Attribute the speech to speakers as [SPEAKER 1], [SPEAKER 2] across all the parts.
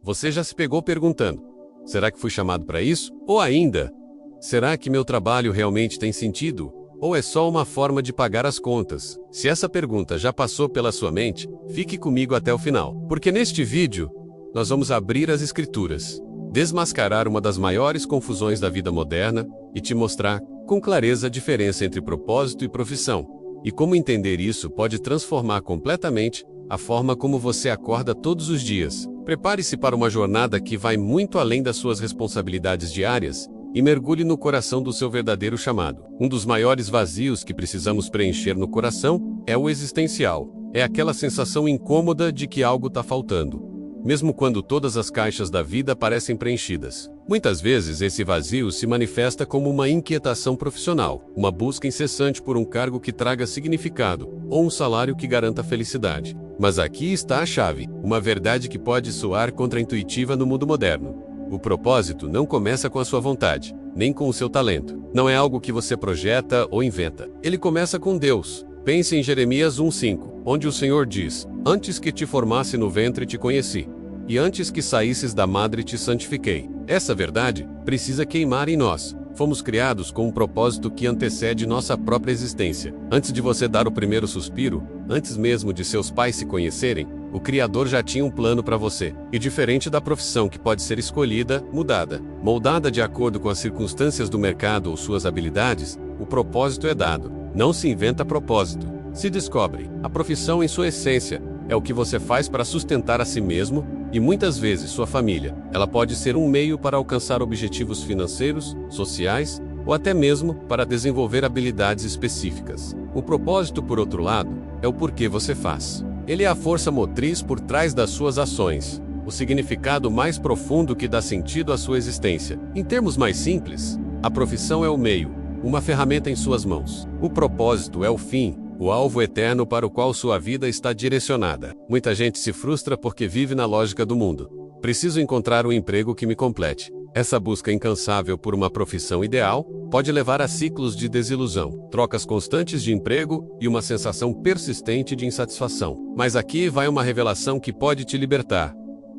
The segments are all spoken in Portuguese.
[SPEAKER 1] Você já se pegou perguntando: será que fui chamado para isso? Ou ainda, será que meu trabalho realmente tem sentido? Ou é só uma forma de pagar as contas? Se essa pergunta já passou pela sua mente, fique comigo até o final, porque neste vídeo, nós vamos abrir as escrituras, desmascarar uma das maiores confusões da vida moderna e te mostrar com clareza a diferença entre propósito e profissão, e como entender isso pode transformar completamente a forma como você acorda todos os dias. Prepare-se para uma jornada que vai muito além das suas responsabilidades diárias e mergulhe no coração do seu verdadeiro chamado. Um dos maiores vazios que precisamos preencher no coração é o existencial. É aquela sensação incômoda de que algo está faltando, mesmo quando todas as caixas da vida parecem preenchidas. Muitas vezes esse vazio se manifesta como uma inquietação profissional, uma busca incessante por um cargo que traga significado, ou um salário que garanta felicidade. Mas aqui está a chave, uma verdade que pode soar contraintuitiva no mundo moderno. O propósito não começa com a sua vontade, nem com o seu talento. Não é algo que você projeta ou inventa. Ele começa com Deus. Pense em Jeremias 1:5, onde o Senhor diz: "Antes que te formasse no ventre te conheci, e antes que saísses da madre te santifiquei." Essa verdade precisa queimar em nós. Fomos criados com um propósito que antecede nossa própria existência. Antes de você dar o primeiro suspiro, antes mesmo de seus pais se conhecerem, o Criador já tinha um plano para você. E diferente da profissão que pode ser escolhida, mudada, moldada de acordo com as circunstâncias do mercado ou suas habilidades, o propósito é dado. Não se inventa propósito, se descobre. A profissão em sua essência é o que você faz para sustentar a si mesmo e muitas vezes sua família. Ela pode ser um meio para alcançar objetivos financeiros, sociais ou até mesmo para desenvolver habilidades específicas. O propósito, por outro lado, é o porquê você faz. Ele é a força motriz por trás das suas ações, o significado mais profundo que dá sentido à sua existência. Em termos mais simples, a profissão é o meio, uma ferramenta em suas mãos. O propósito é o fim, o alvo eterno para o qual sua vida está direcionada. Muita gente se frustra porque vive na lógica do mundo. Preciso encontrar um emprego que me complete. Essa busca incansável por uma profissão ideal pode levar a ciclos de desilusão, trocas constantes de emprego e uma sensação persistente de insatisfação. Mas aqui vai uma revelação que pode te libertar.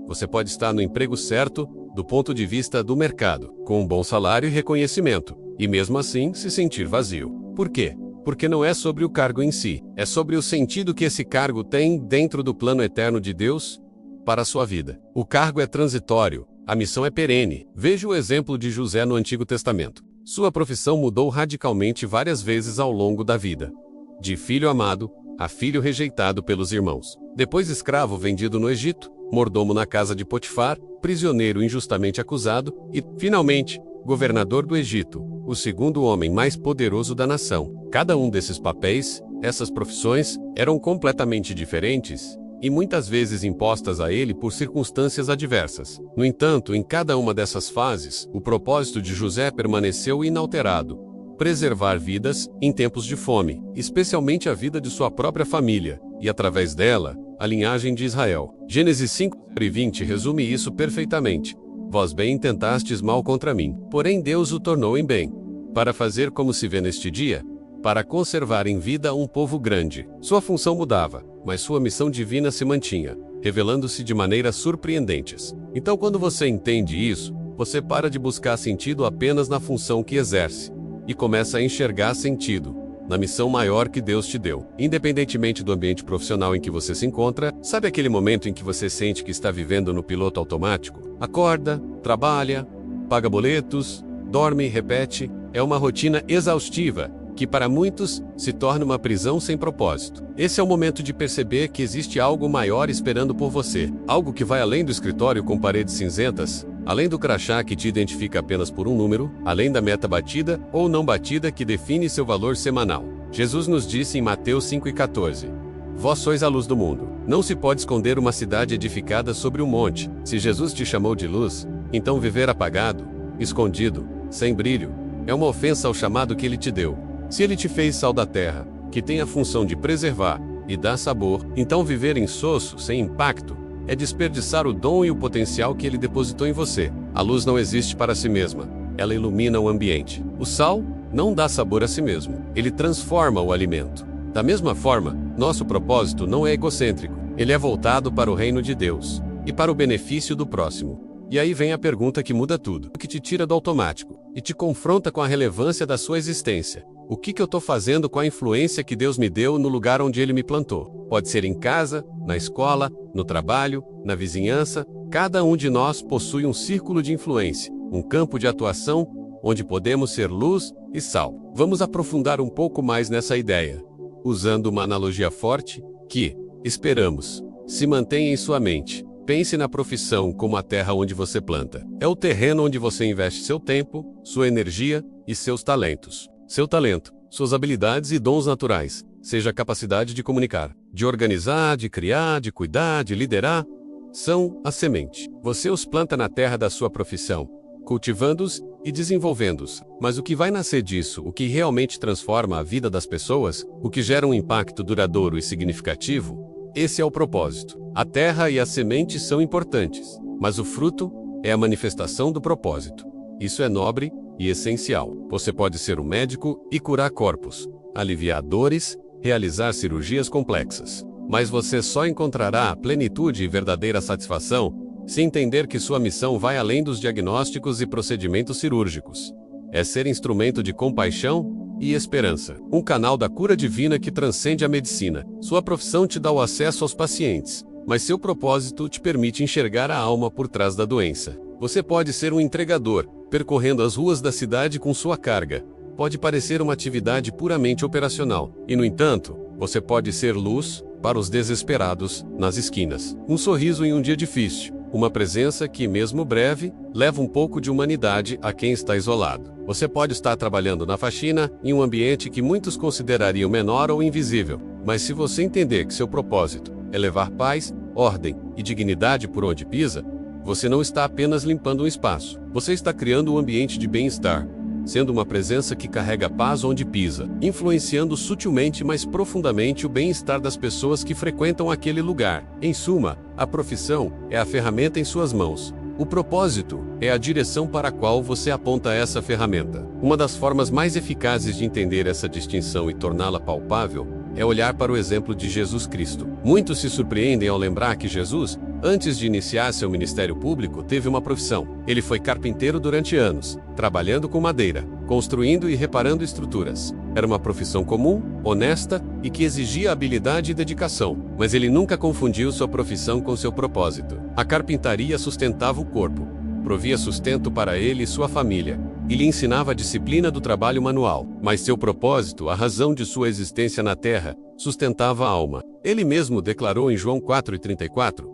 [SPEAKER 1] Você pode estar no emprego certo, do ponto de vista do mercado, com um bom salário e reconhecimento, e mesmo assim se sentir vazio. Por quê? Porque não é sobre o cargo em si, é sobre o sentido que esse cargo tem dentro do plano eterno de Deus para a sua vida. O cargo é transitório, a missão é perene. Veja o exemplo de José no Antigo Testamento. Sua profissão mudou radicalmente várias vezes ao longo da vida. De filho amado a filho rejeitado pelos irmãos. Depois escravo vendido no Egito, mordomo na casa de Potifar, prisioneiro injustamente acusado e, finalmente, governador do Egito, o segundo homem mais poderoso da nação. Cada um desses papéis, essas profissões, eram completamente diferentes e muitas vezes impostas a ele por circunstâncias adversas. No entanto, em cada uma dessas fases, o propósito de José permaneceu inalterado: preservar vidas em tempos de fome, especialmente a vida de sua própria família, e através dela, a linhagem de Israel. Gênesis 5:20 resume isso perfeitamente. Vós bem intentastes mal contra mim, porém Deus o tornou em bem, para fazer como se vê neste dia, para conservar em vida um povo grande. Sua função mudava, mas sua missão divina se mantinha, revelando-se de maneiras surpreendentes. Então, quando você entende isso, você para de buscar sentido apenas na função que exerce, e começa a enxergar sentido na missão maior que Deus te deu. Independentemente do ambiente profissional em que você se encontra, sabe aquele momento em que você sente que está vivendo no piloto automático? Acorda, trabalha, paga boletos, dorme e repete. É uma rotina exaustiva, que para muitos se torna uma prisão sem propósito. Esse é o momento de perceber que existe algo maior esperando por você, algo que vai além do escritório com paredes cinzentas, além do crachá que te identifica apenas por um número, além da meta batida ou não batida que define seu valor semanal. Jesus nos disse em Mateus 5:14: "Vós sois a luz do mundo. Não se pode esconder uma cidade edificada sobre um monte." Se Jesus te chamou de luz, então viver apagado, escondido, sem brilho, é uma ofensa ao chamado que ele te deu. Se ele te fez sal da terra, que tem a função de preservar e dar sabor, então viver insosso, sem impacto, é desperdiçar o dom e o potencial que ele depositou em você. A luz não existe para si mesma, ela ilumina o ambiente. O sal não dá sabor a si mesmo, ele transforma o alimento. Da mesma forma, nosso propósito não é egocêntrico, ele é voltado para o reino de Deus. e para o benefício do próximo. E aí vem a pergunta que muda tudo, que te tira do automático e te confronta com a relevância da sua existência. O que eu estou fazendo com a influência que Deus me deu no lugar onde Ele me plantou? Pode ser em casa, na escola, no trabalho, na vizinhança. Cada um de nós possui um círculo de influência, um campo de atuação onde podemos ser luz e sal. Vamos aprofundar um pouco mais nessa ideia, usando uma analogia forte que, esperamos, se mantém em sua mente. Pense na profissão como a terra onde você planta. É o terreno onde você investe seu tempo, sua energia e seus talentos. Seu talento, suas habilidades e dons naturais, seja a capacidade de comunicar, de organizar, de criar, de cuidar, de liderar, são a semente. Você os planta na terra da sua profissão, cultivando-os e desenvolvendo-os. Mas o que vai nascer disso, o que realmente transforma a vida das pessoas, o que gera um impacto duradouro e significativo, esse é o propósito. A terra e a semente são importantes, mas o fruto é a manifestação do propósito. Isso é nobre e essencial. Você pode ser um médico e curar corpos, aliviar dores, realizar cirurgias complexas. Mas você só encontrará a plenitude e verdadeira satisfação se entender que sua missão vai além dos diagnósticos e procedimentos cirúrgicos. É ser instrumento de compaixão e esperança. Um canal da cura divina que transcende a medicina. Sua profissão te dá o acesso aos pacientes, mas seu propósito te permite enxergar a alma por trás da doença. Você pode ser um entregador, percorrendo as ruas da cidade com sua carga. Pode parecer uma atividade puramente operacional, e no entanto, você pode ser luz para os desesperados nas esquinas. Um sorriso em um dia difícil. Uma presença que, mesmo breve, leva um pouco de humanidade a quem está isolado. Você pode estar trabalhando na faxina em um ambiente que muitos considerariam menor ou invisível, mas se você entender que seu propósito é levar paz, ordem e dignidade por onde pisa, você não está apenas limpando um espaço. Você está criando um ambiente de bem-estar, sendo uma presença que carrega paz onde pisa, influenciando sutilmente mas profundamente o bem-estar das pessoas que frequentam aquele lugar. Em suma, a profissão é a ferramenta em suas mãos. O propósito é a direção para a qual você aponta essa ferramenta. Uma das formas mais eficazes de entender essa distinção e torná-la palpável é olhar para o exemplo de Jesus Cristo. Muitos se surpreendem ao lembrar que Jesus, antes de iniciar seu ministério público, teve uma profissão. Ele foi carpinteiro durante anos, trabalhando com madeira, construindo e reparando estruturas. Era uma profissão comum, honesta e que exigia habilidade e dedicação, mas ele nunca confundiu sua profissão com seu propósito. A carpintaria sustentava o corpo, provia sustento para ele e sua família, e lhe ensinava a disciplina do trabalho manual. Mas seu propósito, a razão de sua existência na terra, sustentava a alma. Ele mesmo declarou em João 4:34,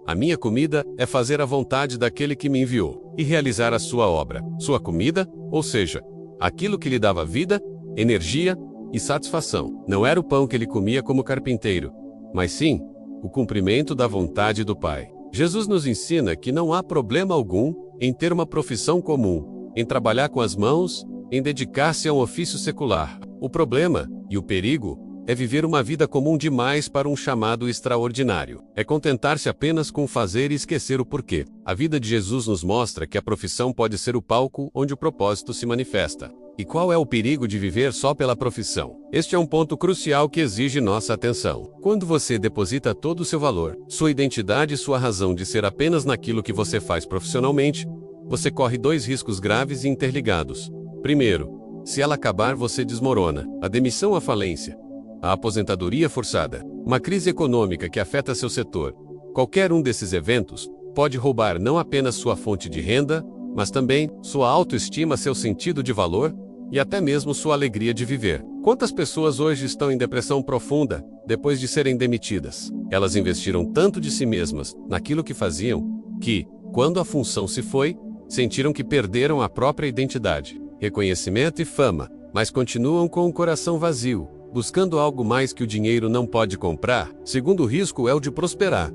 [SPEAKER 1] "A minha comida é fazer a vontade daquele que me enviou e realizar a sua obra." Sua comida, ou seja, aquilo que lhe dava vida, energia e satisfação, não era o pão que ele comia como carpinteiro, mas sim o cumprimento da vontade do Pai. Jesus nos ensina que não há problema algum em ter uma profissão comum, em trabalhar com as mãos, em dedicar-se a um ofício secular. O problema, e o perigo, é viver uma vida comum demais para um chamado extraordinário. É contentar-se apenas com fazer e esquecer o porquê. A vida de Jesus nos mostra que a profissão pode ser o palco onde o propósito se manifesta. E qual é o perigo de viver só pela profissão? Este é um ponto crucial que exige nossa atenção. Quando você deposita todo o seu valor, sua identidade e sua razão de ser apenas naquilo que você faz profissionalmente, você corre dois riscos graves e interligados. Primeiro, se ela acabar, você desmorona. A demissão, a falência, a aposentadoria forçada, uma crise econômica que afeta seu setor. Qualquer um desses eventos pode roubar não apenas sua fonte de renda, mas também sua autoestima, seu sentido de valor e até mesmo sua alegria de viver. Quantas pessoas hoje estão em depressão profunda depois de serem demitidas? Elas investiram tanto de si mesmas naquilo que faziam que, quando a função se foi, sentiram que perderam a própria identidade, reconhecimento e fama, mas continuam com o coração vazio, buscando algo mais que o dinheiro não pode comprar. Segundo risco é o de prosperar,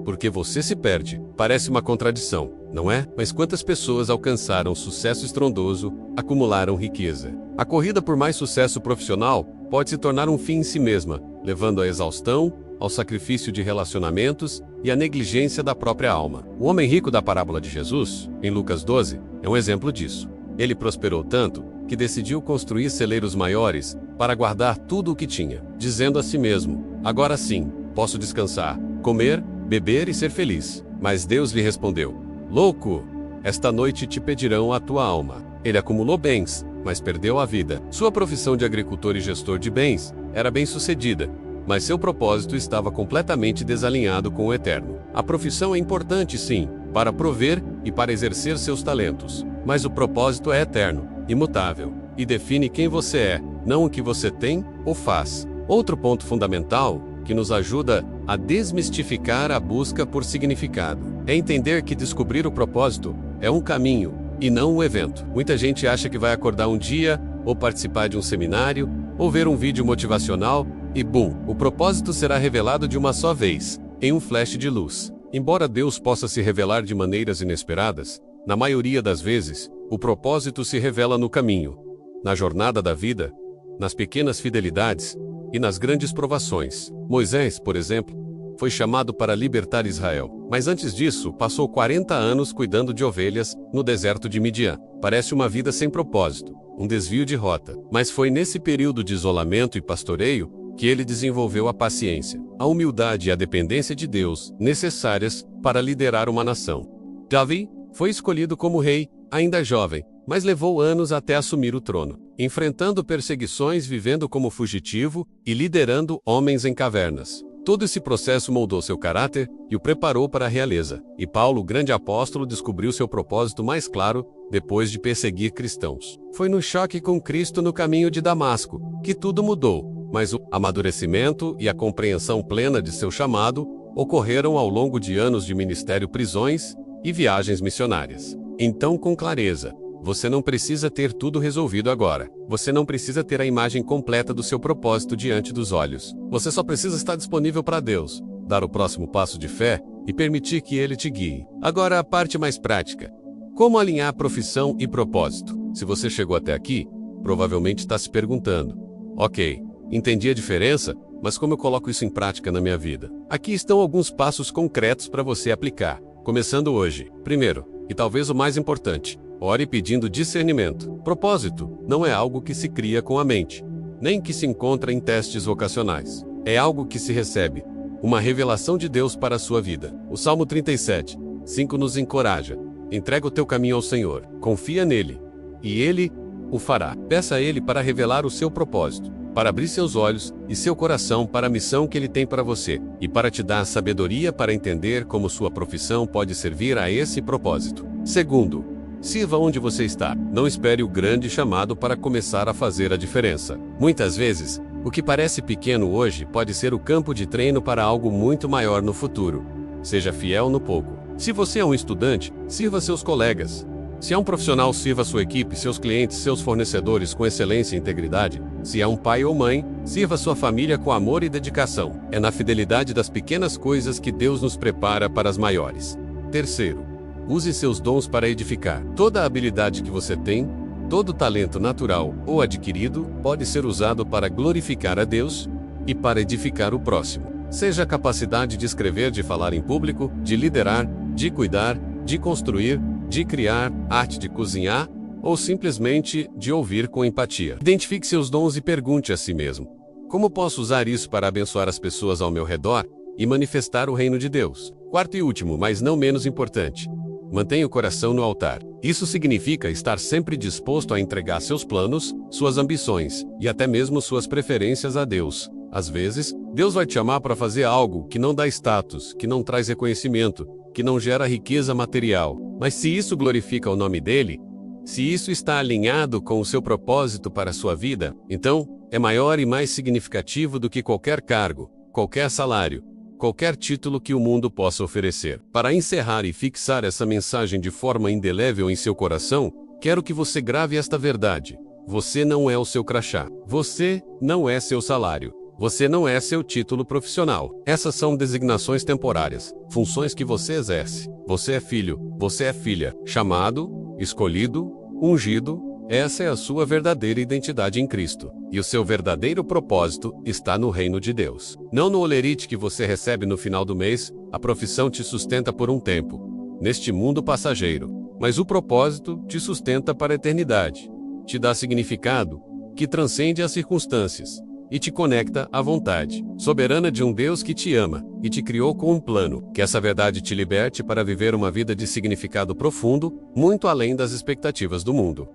[SPEAKER 1] porque você se perde. Parece uma contradição, não é? Mas quantas pessoas alcançaram sucesso estrondoso, acumularam riqueza? A corrida por mais sucesso profissional pode se tornar um fim em si mesma, levando à exaustão, ao sacrifício de relacionamentos e à negligência da própria alma. O homem rico da parábola de Jesus, em Lucas 12, é um exemplo disso. Ele prosperou tanto que decidiu construir celeiros maiores para guardar tudo o que tinha, dizendo a si mesmo: "Agora sim, posso descansar, comer, beber e ser feliz." Mas Deus lhe respondeu: louco, esta noite te pedirão a tua alma. Ele acumulou bens, mas perdeu a vida. Sua profissão de agricultor e gestor de bens era bem-sucedida, mas seu propósito estava completamente desalinhado com o eterno. A profissão é importante, sim, para prover e para exercer seus talentos, mas o propósito é eterno, imutável, e define quem você é, não o que você tem ou faz. Outro ponto fundamental que nos ajuda a desmistificar a busca por significado é entender que descobrir o propósito é um caminho e não um evento. Muita gente acha que vai acordar um dia, ou participar de um seminário, ou ver um vídeo motivacional, e bum, o propósito será revelado de uma só vez, em um flash de luz. Embora Deus possa se revelar de maneiras inesperadas, na maioria das vezes, o propósito se revela no caminho, na jornada da vida, nas pequenas fidelidades e nas grandes provações. Moisés, por exemplo, foi chamado para libertar Israel, mas antes disso passou 40 anos cuidando de ovelhas no deserto de Midian. Parece uma vida sem propósito, um desvio de rota, mas foi nesse período de isolamento e pastoreio que ele desenvolveu a paciência, a humildade e a dependência de Deus necessárias para liderar uma nação. Davi foi escolhido como rei, ainda jovem, mas levou anos até assumir o trono, enfrentando perseguições, vivendo como fugitivo e liderando homens em cavernas. Todo esse processo moldou seu caráter e o preparou para a realeza. E Paulo, o grande apóstolo, descobriu seu propósito mais claro depois de perseguir cristãos. Foi no choque com Cristo no caminho de Damasco que tudo mudou, mas o amadurecimento e a compreensão plena de seu chamado ocorreram ao longo de anos de ministério, prisões e viagens missionárias. Então, com clareza, você não precisa ter tudo resolvido agora. Você não precisa ter a imagem completa do seu propósito diante dos olhos. Você só precisa estar disponível para Deus, dar o próximo passo de fé e permitir que Ele te guie. Agora, a parte mais prática. Como alinhar profissão e propósito? Se você chegou até aqui, provavelmente está se perguntando: ok, entendi a diferença, mas como eu coloco isso em prática na minha vida? Aqui estão alguns passos concretos para você aplicar, começando hoje. Primeiro, e talvez o mais importante, ore pedindo discernimento. Propósito não é algo que se cria com a mente, nem que se encontra em testes vocacionais. É algo que se recebe, uma revelação de Deus para a sua vida. O Salmo 37, 5 nos encoraja: entrega o teu caminho ao Senhor, confia nele, e Ele o fará. Peça a Ele para revelar o seu propósito, para abrir seus olhos e seu coração para a missão que Ele tem para você, e para te dar a sabedoria para entender como sua profissão pode servir a esse propósito. Segundo, sirva onde você está. Não espere o grande chamado para começar a fazer a diferença. Muitas vezes, o que parece pequeno hoje pode ser o campo de treino para algo muito maior no futuro. Seja fiel no pouco. Se você é um estudante, sirva seus colegas. Se é um profissional, sirva sua equipe, seus clientes, seus fornecedores com excelência e integridade. Se é um pai ou mãe, sirva sua família com amor e dedicação. É na fidelidade das pequenas coisas que Deus nos prepara para as maiores. Terceiro, use seus dons para edificar. Toda a habilidade que você tem, todo talento natural ou adquirido, pode ser usado para glorificar a Deus e para edificar o próximo. Seja a capacidade de escrever, de falar em público, de liderar, de cuidar, de construir, de criar, arte de cozinhar, ou simplesmente de ouvir com empatia. Identifique seus dons e pergunte a si mesmo: como posso usar isso para abençoar as pessoas ao meu redor e manifestar o reino de Deus? Quarto e último, mas não menos importante, mantenha o coração no altar. Isso significa estar sempre disposto a entregar seus planos, suas ambições e até mesmo suas preferências a Deus. Às vezes, Deus vai te chamar para fazer algo que não dá status, que não traz reconhecimento, que não gera riqueza material. Mas se isso glorifica o nome dele, se isso está alinhado com o seu propósito para a sua vida, então é maior e mais significativo do que qualquer cargo, qualquer salário, qualquer título que o mundo possa oferecer. Para encerrar e fixar essa mensagem de forma indelével em seu coração, quero que você grave esta verdade: você não é o seu crachá, você não é seu salário, você não é seu título profissional. Essas são designações temporárias, funções que você exerce. Você é filho, você é filha, chamado, escolhido, ungido. Essa é a sua verdadeira identidade em Cristo. E o seu verdadeiro propósito está no reino de Deus. Não no olerite que você recebe no final do mês. A profissão te sustenta por um tempo, neste mundo passageiro. Mas o propósito te sustenta para a eternidade. Te dá significado que transcende as circunstâncias e te conecta à vontade soberana de um Deus que te ama. e te criou com um plano. Que essa verdade te liberte para viver uma vida de significado profundo, muito além das expectativas do mundo.